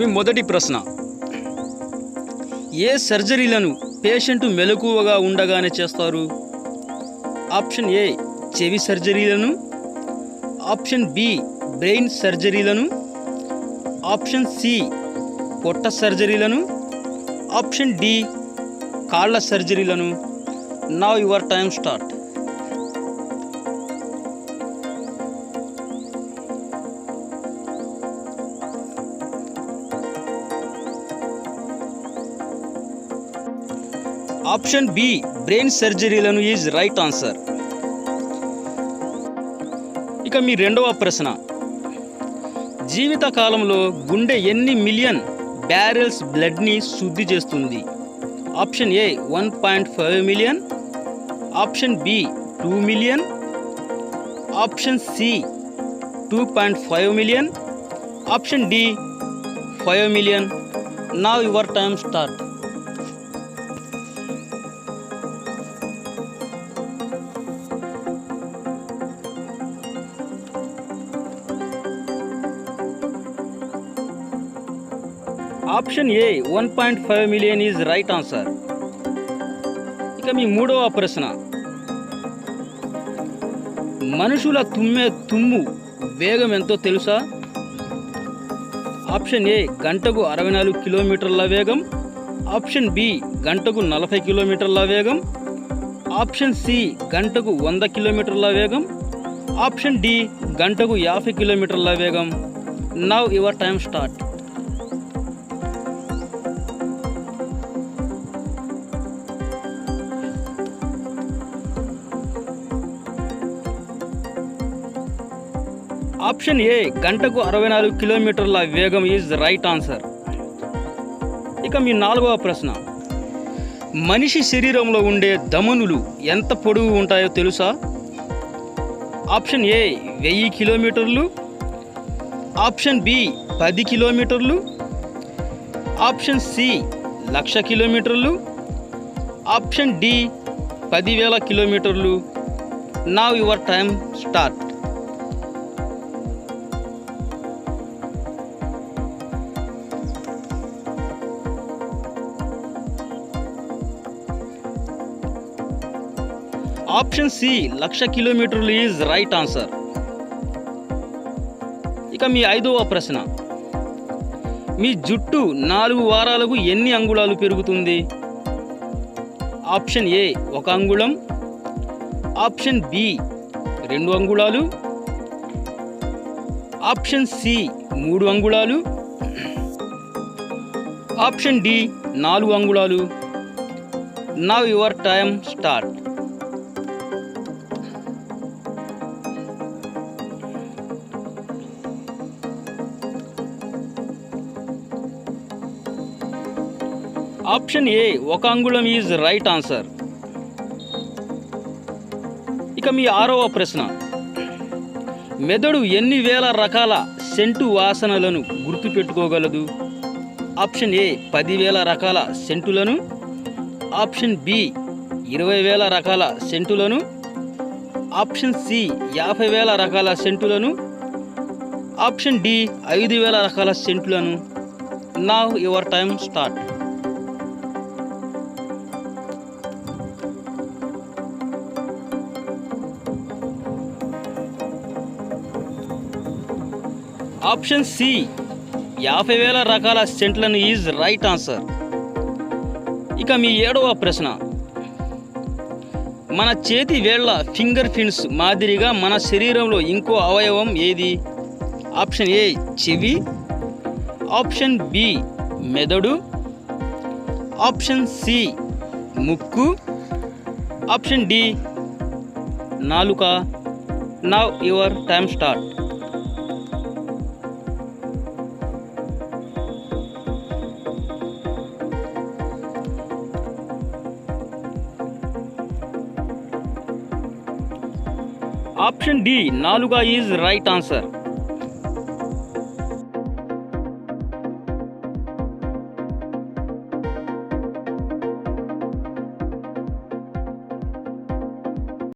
మీ మొదటి ప్రశ్న, ఏ సర్జరీలను పేషెంట్ మెలకువగా ఉండగానే చేస్తారు? ఆప్షన్ ఏ చెవి సర్జరీలను, ఆప్షన్ బి బ్రెయిన్ సర్జరీలను, ఆప్షన్ సి పొట్ట సర్జరీలను, ఆప్షన్ డి కాళ్ళ సర్జరీలను. Now your time start. Option B brain సర్జరీలను ఈజ్ రైట్ ఆన్సర్. ఇక మీ రెండవ ప్రశ్న, జీవిత కాలంలో గుండె ఎన్ని మిలియన్ బ్యారెల్స్ బ్లడ్ని శుద్ధి చేస్తుంది? Option A 1.5 million, option B 2 million, option C 2.5 million, option D 5 million. Now your time start. Option A 1.5 million is right answer. ఇక మీ మూడవ ప్రశ్న, మనుషుల తుమ్మే తుమ్ము వేగం ఎంతో తెలుసా? ఆప్షన్ ఏ గంటకు 64 కిలోమీటర్ల వేగం, ఆప్షన్ బి గంటకు 40 కిలోమీటర్ల వేగం, ఆప్షన్ సి గంటకు 100 కిలోమీటర్ల వేగం, ఆప్షన్ డి గంటకు 50 కిలోమీటర్ల వేగం. Now your time start. Option ఏ గంటకు 64 కిలోమీటర్ల వేగం ఈజ్ రైట్ ఆన్సర్. ఇక మీ నాలుగవ ప్రశ్న, మనిషి శరీరంలో ఉండే ధమనులు ఎంత పొడవు ఉంటాయో తెలుసా? ఆప్షన్ ఏ 1000 కిలోమీటర్లు, ఆప్షన్ బి 10 కిలోమీటర్లు, ఆప్షన్ సి 1,00,000 కిలోమీటర్లు, ఆప్షన్ డి 10,000 కిలోమీటర్లు. Now your time start. Option C 1,00,000 కిలోమీటర్లు ఈజ్ రైట్ ఆన్సర్. ఇక మీ ఐదవ ప్రశ్న, మీ జుట్టు 4 వారాలకు ఎన్ని అంగుళాలు పెరుగుతుంది? ఆప్షన్ ఏ 1 అంగుళం, ఆప్షన్ బి 2 అంగుళాలు, ఆప్షన్ సి 3 అంగుళాలు, ఆప్షన్ డి 4 అంగుళాలు. Now your time start. Option ఏ 1 అంగుళం ఈజ్ రైట్ ఆన్సర్. ఇక మీ ఆరవ ప్రశ్న, మెదడు ఎన్ని వేల రకాల సెంటు వాసనలను గుర్తుపెట్టుకోగలదు? ఆప్షన్ ఏ 10,000 రకాల సెంటులను, ఆప్షన్ బి 20,000 రకాల సెంటులను, ఆప్షన్ సి 50,000 రకాల సెంటులను, ఆప్షన్ డి 5,000 రకాల సెంటులను. Now your time start. Option C 50,000 రకాల సెంట్లను ఈజ్ రైట్ ఆన్సర్. ఇక మీ ఏడవ ప్రశ్న, మన చేతి వేళ్ల ఫింగర్ ప్రింట్స్ మాదిరిగా మన శరీరంలో ఇంకో అవయవం ఏది? ఆప్షన్ ఏ చెవి, ఆప్షన్ బి మెదడు, ఆప్షన్ సి ముక్కు, ఆప్షన్ డి నాలుక. Now your time start. Option D నాలుక ఈజ్ రైట్ ఆన్సర్.